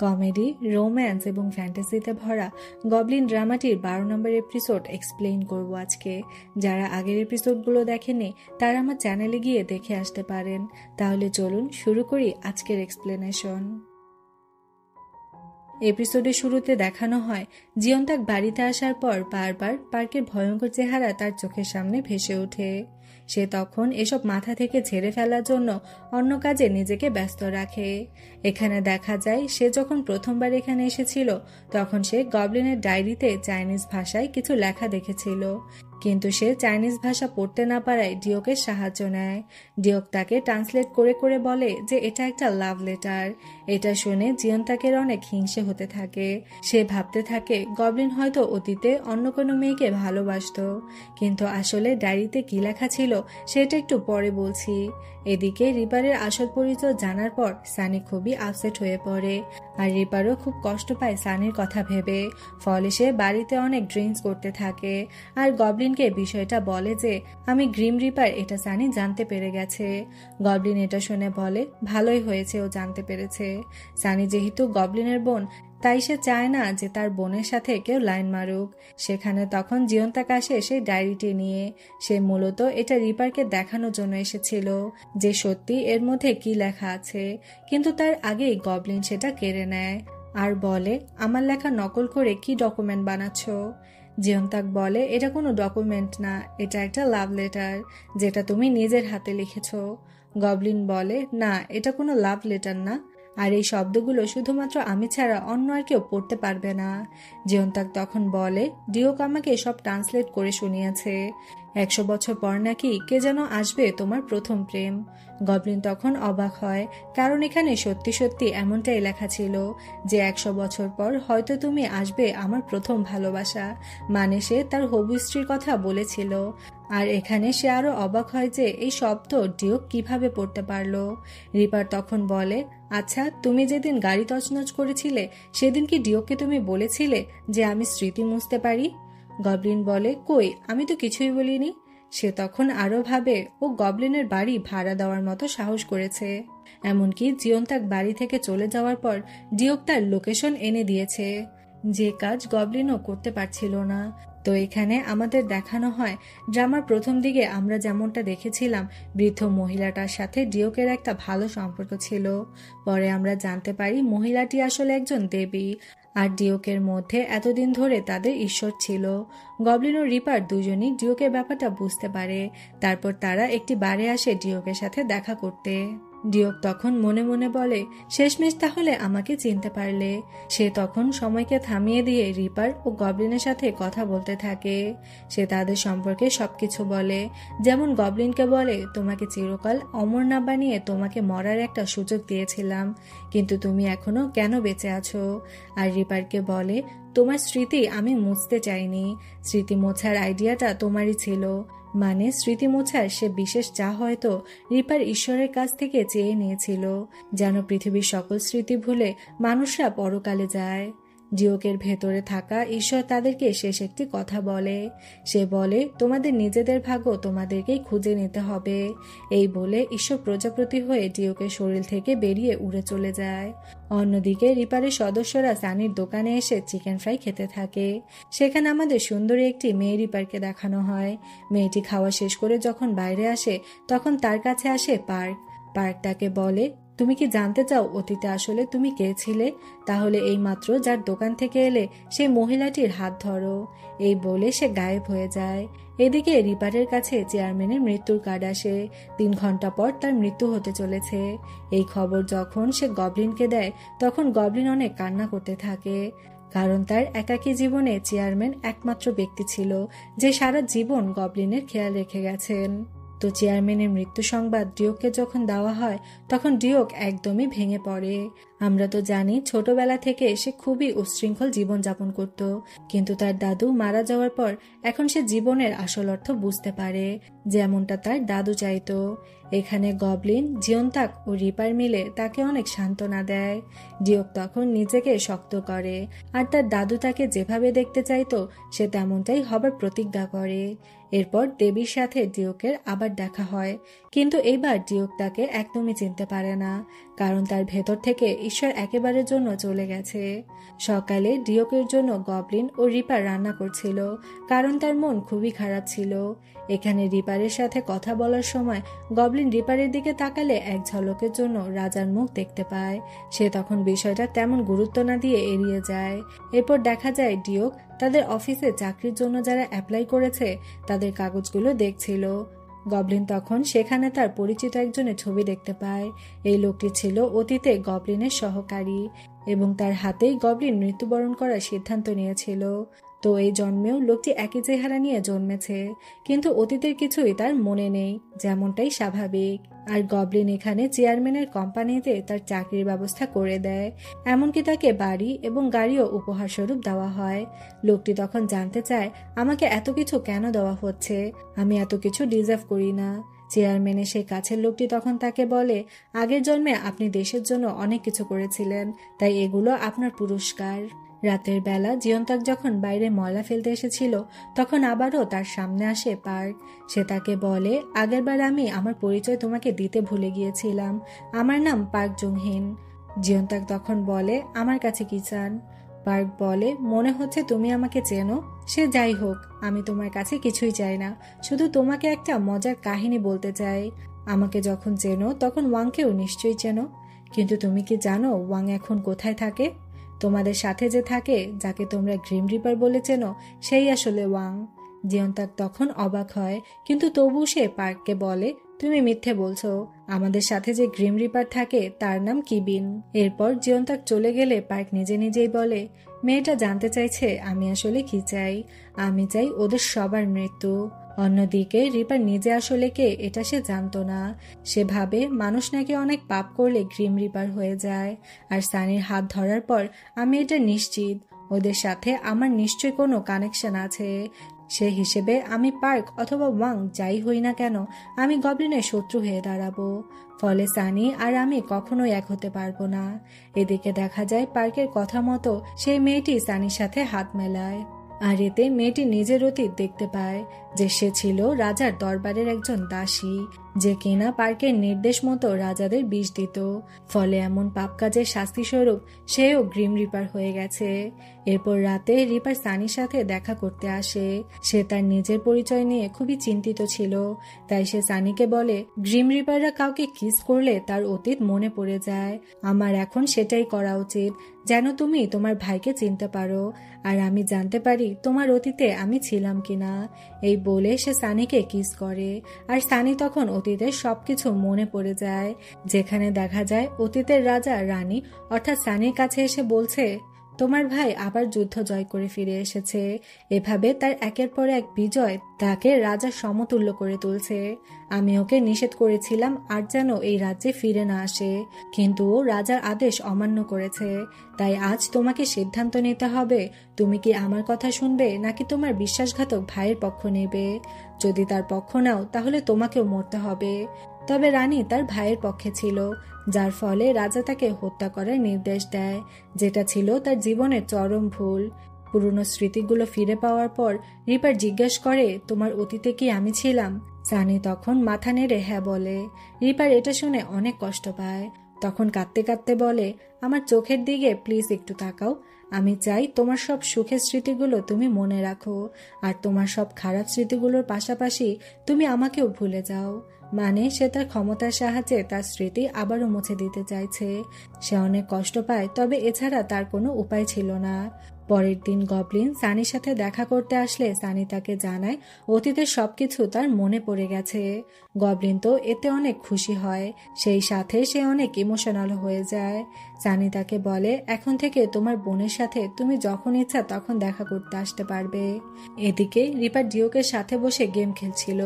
Comedy, romance এবং ফ্যান্টাসিতে ভরা Goblin ড্রামাটির 12 নম্বর episode explain করব আজকে। যারা আগের এপিসোডগুলো দেখেনি তারা আমার চ্যানেলে গিয়ে দেখে আসতে পারেন। তাহলে চলুন শুরু করি আজকের এক্সপ্লেনেশন। এপিসোডের শুরুতে দেখানো হয় জিয়ন তাক বাড়িতে আসার পর বারবার পার্কের ভয়ঙ্কর চেহারা তার চোখের সামনে ভেসে ওঠে। সে তখন এসব মাথা থেকে ঝেড়ে ফেলার জন্য অন্য কাজে নিজেকে ব্যস্ত রাখে। এখানে দেখা যায় সে যখন প্রথমবার এখানে এসেছিল তখন সে গবলিনের ডায়েরিতে চাইনিজ ভাষায় কিছু লেখা দেখেছিল, কিন্তু সে চাইনিজ ভাষা পড়তে না পারায় ডিওকের সাহায্য নেয়। ডিওক তাকে ট্রান্সলেট করে করে বলে যে এটা একটা লাভ লেটার। এটা শুনে জিয়ন তাকের অনেক হিংসে হতে থাকে। সে ভাবতে থাকে গবলিন হয়তো অতীতে অন্য কোনো মেয়েকে ভালোবাসতো, কিন্তু আসলে ডায়েরিতে কি লেখা ছিল সেটা একটু পরে বলছি। এদিকে রিপারের আসল পরিচয় জানার পর সানি খুবই আপসেট হয়ে পড়ে, আর রিপারও খুব কষ্ট পায় সানির কথা ভেবে। ফলে সে বাড়িতে অনেক ড্রিঙ্কস করতে থাকে আর গবলিনকে বিষয়টা বলে যে আমি গ্রিম রিপার, এটা সানি জানতে পেরে গেছে। গবলিন এটা শুনে বলে ভালোই হয়েছে ও জানতে পেরেছে। সানি যেহেতু গবলিনের বোন তাই সে চায় না যে তার বোনের সাথে কেউ লাইন মারুক। সেখানে তখন জিয়ন তাক আসে সেই ডায়েরিটি নিয়ে। সে মূলত এটা রিপারকে দেখানোর জন্য এসেছিল যে সত্যি এর মধ্যে কি লেখা আছে, কিন্তু তার আগেই গবলিন সেটা কেড়ে নেয় আর বলে আমার লেখা নকল করে কি ডকুমেন্ট বানাচ্ছ। জিয়ন তাক বলে এটা কোনো ডকুমেন্ট না, এটা একটা লাভ লেটার যেটা তুমি নিজের হাতে লিখেছ। গবলিন বলে না, এটা কোনো লাভ লেটার না, আর এই শব্দগুলো শুধুমাত্র আমি ছাড়া অন্য আর কেউ পড়তে পারবে না। জিয়ন তাক তখন বলে ডিওক আমাকে সব ট্রান্সলেট করে শুনিয়েছে। 100 বছর পর নাকি কে যেন আসবে তোমার প্রথম প্রেম। গবলিন তখন অবাক হয়, কারণ এখানে সত্যি সত্যি এমনটাই লেখা ছিল যে 100 বছর পর হয়তো তুমি আসবে আমার প্রথম ভালোবাসা। মানে সে তার হবু স্ত্রীর কথা বলেছিল। আর এখানে সে আরো অবাক হয় যে এই শব্দ ডিওক কিভাবে পড়তে পারলো। রিপার তখন বলে আচ্ছা, তুমি যেদিন গাড়ি তছনছ করেছিলে সেদিন কি ডিওককে তুমি বলেছিলে যে আমি স্মৃতি মুছতে পারি? গবলিন বলে কই, আমি তো কিছুই বলিনি। সে তখন আরো ভাবে ও গবলিনের বাড়ি ভাড়া দেওয়ার মতো সাহস করেছে। এমনকি জিয়ন তাক বাড়ি থেকে চলে যাওয়ার পর ডিওক তার লোকেশন এনে দিয়েছে, যে কাজ গবলিনও করতে পারছিল না। তো এখানে আমাদের দেখানো হয় ড্রামার প্রথম দিকে আমরা যেমনটা দেখেছিলাম বৃদ্ধ মহিলাটার সাথে ডিওকের একটা ভালো সম্পর্ক ছিল। পরে আমরা জানতে পারি মহিলাটি আসলে একজন দেবী, আর ডিওকের মধ্যে এতদিন ধরে তাদের ঈশ্বর ছিল। গবলিন ও রিপার দুজনই ডিওকের ব্যাপারটা বুঝতে পারে। তারপর তারা একটি বারে আসে ডিওকের সাথে দেখা করতে। ডিওক তখন মনে মনে বলে শেষমেশ তাহলে আমাকে চিনতে পারলে। সে তখন সময়কে থামিয়ে দিয়ে রিপার ও গবলিনের সাথে কথা বলতে থাকে। সে তাদের সম্পর্কে সবকিছু বলে, যেমন গবলিনকে বলে তোমাকে চিরকাল অমর না বানিয়ে তোমাকে মরার একটা সুযোগ দিয়েছিলাম, কিন্তু তুমি এখনো কেন বেঁচে আছো। আর রিপারকে বলে তোমার স্মৃতি আমি মুছতে চাইনি, স্মৃতি মোছার আইডিয়াটা তোমারই ছিল। মানে স্মৃতি মোছার সে বিশেষ চা হয়তো রিপার ঈশ্বরের কাছ থেকে চেয়ে নিয়েছিল, যেন পৃথিবীর সকল স্মৃতি ভুলে মানুষরা পরকালে যায়। ডিওকের ভেতরে থাকা ঈশ্বর তাদেরকে শেষ একটি কথা বলে। সে বলে তোমাদের নিজেদের ভাগ্য তোমাদেরকেই খুঁজে নিতে হবে। এই বলে ঈশ্বর প্রজাপতি হয়ে ডিওকের শরীর থেকে বেরিয়ে উড়ে চলে যায়। অন্যদিকে রিপারের সদস্যরা সানির দোকানে এসে চিকেন ফ্রাই খেতে থাকে। সেখানে আমাদের সুন্দরী একটি মেয়ে রিপারকে দেখানো হয়। মেয়েটি খাওয়া শেষ করে যখন বাইরে আসে তখন তার কাছে আসে পার্ক তাকে বলে তুমি কি জানতে চাও অতীতে আসলে তুমি কে ছিলে? তাহলে এই মাত্র যার দোকান থেকে এলে সেই মহিলাটির হাত ধরো। এই বলে সে গায়েব হয়ে যায়। এদিকে রিপারের কাছে চেয়ারম্যানের মৃত্যুর কার্ড আসে। 3 ঘন্টা পর তার মৃত্যু হতে চলেছে। এই খবর যখন সে গবলিনকে দেয় তখন গবলিন অনেক কান্না করতে থাকে, কারণ তার একাকী জীবনে চেয়ারম্যান একমাত্র ব্যক্তি ছিল যে সারা জীবন গবলিনের খেয়াল রেখে গেছেন। তো চেয়ারম্যানের মৃত্যু সংবাদ ডিওককে যখন দেওয়া হয় তখন ডিওক একদমই ভেঙে পড়ে। আমরা তো জানি ছোটবেলা থেকে সে খুবই উচ্ছৃঙ্খল জীবনযাপন করত, কিন্তু তার দাদু মারা যাওয়ার পর এখন সে জীবনের আসল অর্থ বুঝতে পারে, যেমনটা তার দাদু চাইতো। এখানে গবলিন, জিয়ন তাক ও রিপার মিলে তাকে অনেক সান্ত্বনা দেয়। ডিওক তখন নিজেকে শক্ত করে আর তার দাদু তাকে যেভাবে দেখতে চাইতো সে তেমনটাই হবার প্রতিজ্ঞা করে। এরপর দেবীর সাথে ডিওকের আবার দেখা হয়, কিন্তু এইবার ডিওক তাকে একদমই চিনতে পারে না, কারণ তার ভেতর থেকে ঈশ্বর একেবারের জন্য চলে গেছে। সকালে ডিওকের জন্য গবলিন ও রিপার রান্না করছিল, কারণ তার মন খুবই খারাপ ছিল। এখানে রিপারের সাথে কথা বলার সময় গবলিন রিপারের দিকে তাকালে এক ঝলকের জন্য রাজার মুখ দেখতে পায়। সে তখন বিষয়টা তেমন গুরুত্ব না দিয়ে এড়িয়ে যায়। এরপর দেখা যায় ডিওক তাদের অফিসে চাকরির জন্য যারা অ্যাপ্লাই করেছে তাদের কাগজগুলো দেখছিল। গবলিন তখন সেখানে তার পরিচিত একজনের ছবি দেখতে পায়। এই লোকটি ছিল অতীতে গবলিনের সহকারী এবং তার হাতেই গবলিন মৃত্যুবরণ করার সিদ্ধান্ত নিয়েছিল। তো এই জন্মেও লোকটি একই চেহারা নিয়ে জন্মেছে, কিন্তু অতীতের কিছুই তার মনে নেই, যেমনটাই স্বাভাবিক। আর গবলিন এখানে চেয়ারম্যানের কোম্পানিতে তার চাকরির ব্যবস্থা করে দেয়, এমনকি তাকে বাড়ি এবং গাড়িও উপহার স্বরূপ দেওয়া হয়। লোকটি তখন জানতে চায়, আমাকে এত কিছু কেন দেওয়া হচ্ছে? আমি এত কিছু ডিজার্ভ করি না। চেয়ারম্যানের সেই কাছের লোকটি তখন তাকে বলে, আগের জন্মে আপনি দেশের জন্য অনেক কিছু করেছিলেন, তাই এগুলো আপনার পুরস্কার। রাতের বেলা জিয়ন্তাক যখন বাইরে ময়লা ফেলতে এসেছিল, তখন আবারও তার সামনে আসে পার্ক। সে তাকে বলে, আগেরবার আমি আমার পরিচয় তোমাকে দিতে ভুলে গিয়েছিলাম, আমার নাম পার্ক জুংহিন। জিয়ন্তাক তখন বলে, আমার কাছে কি চান? পার্ক বলে, মনে হচ্ছে তুমি আমাকে চেনো। সে যাই হোক, আমি তোমার কাছে কিছুই চাই না, শুধু তোমাকে একটা মজার কাহিনী বলতে চাই। আমাকে যখন চেনো তখন ওয়াংকেও নিশ্চয়ই চেনো, কিন্তু তুমি কি জানো ওয়াং এখন কোথায় থাকে? তোমাদের সাথে যে থাকে, যাকে তোমরা গ্রিম রিপার বলে চেনো, সেই আসলে ওয়াং। জিয়ন্তাক তখন অবাক হয়, কিন্তু তবু সে পার্ককে বলে, তুমি মিথ্যে বলছো, আমাদের সাথে যে গ্রিম রিপার থাকে তার নাম কিবিন। এরপর জিয়ন্তাক চলে গেলে পার্ক নিজে নিজেই বলে, মেয়েটা জানতে চাইছে আমি আসলে কি চাই। আমি চাই ওদের সবার মৃত্যু। অন্যদিকে রিপার নিজে আসলে কে এটা সে জানতো না। সে ভাবে মানুষ নাকি অনেক পাপ করলে গ্রিম রিপার হয়ে যায়। আর সানির হাত ধরার পর আমি এটা নিশ্চিত, ওদের সাথে আমার নিশ্চয়ই কোনো কানেকশন আছে। সে হিসেবে আমি পার্ক অথবা ওয়াং যাই হই না কেন, আমি গবলিনের শত্রু হয়ে দাঁড়াবো। ফলে সানি আর আমি কখনোই এক হতে পারবো না। এদিকে দেখা যায় পার্কের কথা মতো সেই মেয়েটি সানির সাথে হাত মেলায়, আর এতে মেয়েটি নিজের অতীত দেখতে পায়, যে সে ছিল রাজার দরবারের একজন দাসী, যে কিনা পার্কের নির্দেশ মতো রাজাদের বিষ দিত। ফলে এমন পাপ কাজের শাস্তি স্বরূপ সেও গ্রিম রিপার হয়ে গেছে। এরপর রাতে রিপার সানির সাথে দেখা করতে আসে। সে তার নিজের পরিচয় নিয়ে খুবই চিন্তিত ছিল, তাই সে সানিকে বলে, গ্রিম রিপাররা কাউকে কিস করলে তার অতীত মনে পড়ে যায়। আমার এখন সেটাই করা উচিত, যেন তুমি তোমার ভাইকে চিনতে পারো, আর আমি জানতে পারি তোমার অতীতে আমি ছিলাম কিনা। এই বলে সে সানিকে কিস করে, আর সানি তখন অতীতের সবকিছু মনে পড়ে যায়, যেখানে দেখা যায় অতীতের রাজা রানী অর্থাৎ সানির কাছে এসে বলছে, তোমার ভাই আবার যুদ্ধ জয় করে ফিরে এসেছে। এভাবে তার একের পর এক বিজয় তাকে রাজার সমতুল্য করে তুলছে। আমি ওকে নিষেধ করেছিলাম আর যেন এই রাজ্যে ফিরে না আসে, কিন্তু ও রাজার আদেশ অমান্য করেছে। তাই আজ তোমাকে সিদ্ধান্ত নিতে হবে, তুমি কি আমার কথা শুনবে নাকি তোমার বিশ্বাসঘাতক ভাইয়ের পক্ষ নেবে। যদি তার পক্ষ নাও তাহলে তোমাকেও মরতে হবে। তবে রানী তার ভাইয়ের পক্ষে ছিল, যার ফলে রাজা তাকে হত্যা করার নির্দেশ দেয়, যেটা ছিল তার জীবনের চরম ভুল। পুরনো স্মৃতিগুলো ফিরে পাওয়ার পর রিপার জিজ্ঞেস করে, তোমার অতীতে কি আমি ছিলাম? সানি তখন মাথা নেড়ে হ্যাঁ বলে। রিপার এটা শুনে অনেক কষ্ট পায়, তখন কাঁদতে কাঁদতে বলে, আমার চোখের দিকে প্লিজ একটু তাকাও। আমি চাই তোমার সব সুখের স্মৃতিগুলো তুমি মনে রাখো, আর তোমার সব খারাপ স্মৃতিগুলোর পাশাপাশি তুমি আমাকেও ভুলে যাও। মানে সে তার ক্ষমতার সাহায্যে তার স্মৃতি আবারও মুছে দিতে চাইছে। সে অনেক কষ্ট পায়, তবে এছাড়া তার কোনো উপায় ছিল না। পরের দিন গবলিন সানির সাথে দেখা করতে আসলে সানি তাকে জানায় অতীতের সবকিছু তার মনে পড়ে গেছে। গবলিন তো এতে অনেক খুশি হয়, সেই সাথে সে অনেক ইমোশনাল হয়ে যায়। সানি তাকে বলে, এখন থেকে তোমার বোনের সাথে তুমি যখন ইচ্ছা তখন দেখা করতে আসতে পারবে। এদিকে রিপার ডিওকের সাথে বসে গেম খেলছিল,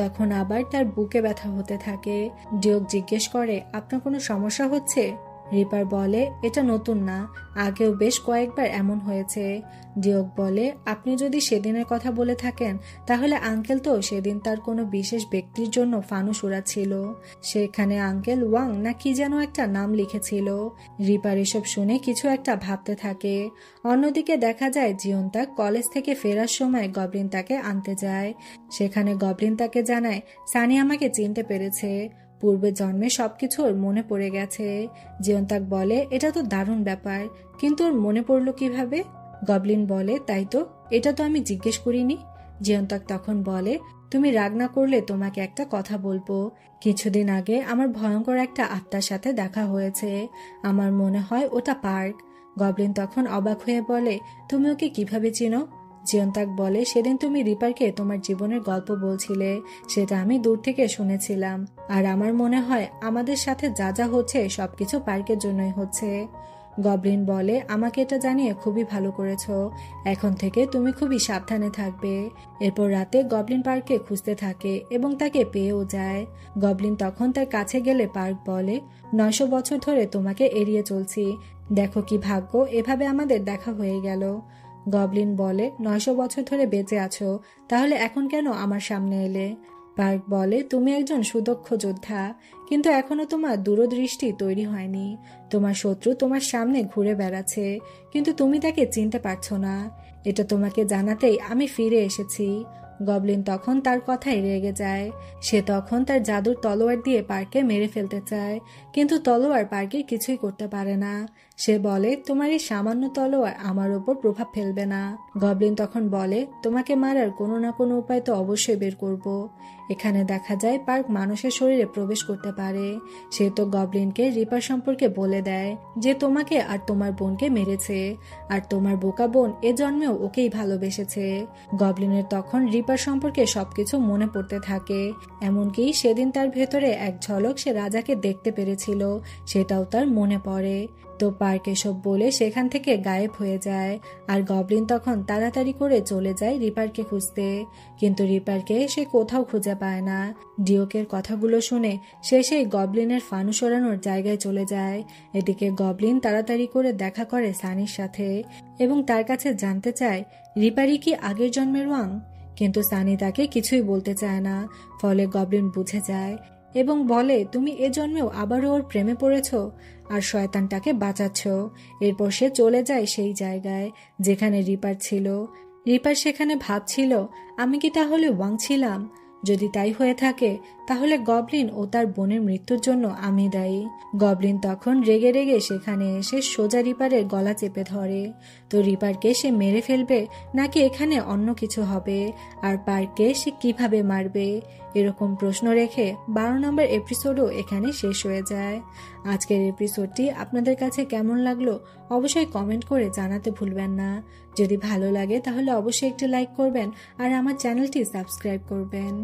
তখন আবার তার বুকে ব্যথা হতে থাকে। ডিওক জিজ্ঞেস করে, আপনার কোনো সমস্যা হচ্ছে? রিপার বলে, এটা নতুন না, আগেও বেশ কয়েকবার এমন হয়েছে। ডিওক বলে, আপনি যদি সেদিনের কথা বলে থাকেন তাহলে আঙ্কেল তো সেদিন তার কোনো বিশেষ ব্যক্তির জন্য ফানুস উড়াচ্ছিল। সেখানে আঙ্কেল ওয়াং না কি যেন একটা নাম লিখেছিল। রিপার এসব শুনে কিছু একটা ভাবতে থাকে। অন্যদিকে দেখা যায় জিয়ন্তা কলেজ থেকে ফেরার সময় গবলিন তাকে আনতে যায়। সেখানে গবলিন তাকে জানায়, সানি আমাকে চিনতে পেরেছে। পূর্বের জন্মে সবকিছু ওর মনে পড়ে গেছে। জিয়ন্তাক বলে, এটা তো দারুণ ব্যাপার, কিন্তু ওর মনে পড়লো কিভাবে? গবলিন বলে, তাই তো, এটা তো আমি জিজ্ঞেস করিনি। জিয়ন্তাক তখন বলে, তুমি রাগ না করলে তোমাকে একটা কথা বলবো। কিছুদিন আগে আমার ভয়ঙ্কর একটা আত্মার সাথে দেখা হয়েছে। আমার মনে হয় ওটা পার্ক। গবলিন তখন অবাক হয়ে বলে, তুমি ওকে কিভাবে চিনো? জিয়ন্তাক বলে, সেদিন তুমি রিপারকে তোমার জীবনের গল্প বলছিলে, সেটা আমি দূর থেকে শুনেছিলাম। আর আমার মনে হয় আমাদের সাথে যা যা হচ্ছে সবকিছু পার্কের জন্যই হচ্ছে। গবলিন বলে, আমাকে এটা জানিয়ে খুবই ভালো করেছো। এখন থেকে তুমি খুবই সাবধানে থাকবে। এরপর রাতে গবলিন পার্কে খুঁজতে থাকে এবং তাকে পেয়েও যায়। গবলিন তখন তার কাছে গেলে পার্ক বলে, 900 বছর ধরে তোমাকে এড়িয়ে চলছি, দেখো কি ভাগ্য, এভাবে আমাদের দেখা হয়ে গেল। গবলিন বলে, 900 বছর ধরে বেঁচে আছো, তাহলে এখন কেন আমার সামনে এলে? পার্ক বলে, তুমি একজন সুদক্ষ যোদ্ধা, কিন্তু এখনো তোমার দূরদৃষ্টি তৈরি হয়নি। তোমার শত্রু তোমার সামনে ঘুরে বেড়াচ্ছে, কিন্তু তুমি তাকে চিনতে পারছো না। এটা তোমাকে জানাতেই আমি ফিরে এসেছি। গবলিন তখন তার কথায় রেগে যায়। সে তখন তার জাদুর তলোয়ার দিয়ে পার্কে মেরে ফেলতে চায়, কিন্তু তলোয়ার পার্কে কিছুই করতে পারে না। সে বলে, তোমার এই সামান্য তলোয়ার আমার ওপর প্রভাব ফেলবে না। গবলিন তখন বলে, তোমাকে মারার কোনো না কোনো উপায় তো অবশ্যই বের করব। এখানে দেখা যায় পার্ক মানুষের শরীরে প্রবেশ করতে পারে। সে তো গবলিনকে রিপার সম্পর্কে বলে দেয়, যে তোমাকে আর তোমার বোনকে মেরেছে, আর তোমার বোকা বোন এ জন্মেও ওকেই ভালোবেসেছে। গবলিনের তখন রিপার সম্পর্কে সবকিছু মনে পড়তে থাকে, এমনকি সেদিন তার ভেতরে এক ঝলক সে রাজাকে দেখতে পেরেছিল, সেটাও তার মনে পড়ে। তো পার্ক এসব বলে সেখান থেকে গায়েব হয়ে যায়, আর গবলিন তখন তাড়াতাড়ি করে চলে যায় রিপারকে খুঁজতে। কিন্তু রিপারকে সে কোথাও খুঁজে পায় না। ডিওকের কথাগুলো শুনে সে সেই গবলিনের ফানু সরানোর জায়গায় চলে যায়। এদিকে গবলিন তাড়াতাড়ি করে দেখা করে সানির সাথে এবং তার কাছে জানতে চায়, রিপারই কি আগের জন্মের ওয়াং? কিন্তু সানি তাকে কিছুই বলতে চায় না। ফলে গবলিন বুঝে যায় এবং বলে, তুমি এ জন্মেও আবারও ওর প্রেমে পড়েছ আর শয়তানটাকে বাঁচাচ্ছ। এরপর সে চলে যায় সেই জায়গায় যেখানে রিপার ছিল। রিপার সেখানে ভাবছিল, আমি কি তাহলে ওয়াং ছিলাম? যদি তাই হয়ে থাকে তাহলে গবলিন ও তার বোনের মৃত্যুর জন্য আমি দায়ী। গবলিন তখন রেগে রেগে সেখানে এসে সোজা রিপারের গলা চেপে ধরে। তো রিপারকে সে মেরে ফেলবে নাকি এখানে অন্য কিছু হবে, আর পার্ককে সে কিভাবে মারবে, এরকম প্রশ্ন রেখে 12 নম্বর এপিসোডও এখানে শেষ হয়ে যায়। আজকের এপিসোডটি আপনাদের কাছে কেমন লাগলো অবশ্যই কমেন্ট করে জানাতে ভুলবেন না। যদি ভালো লাগে তাহলে অবশ্যই একটি লাইক করবেন আর আমার চ্যানেলটি সাবস্ক্রাইব করবেন।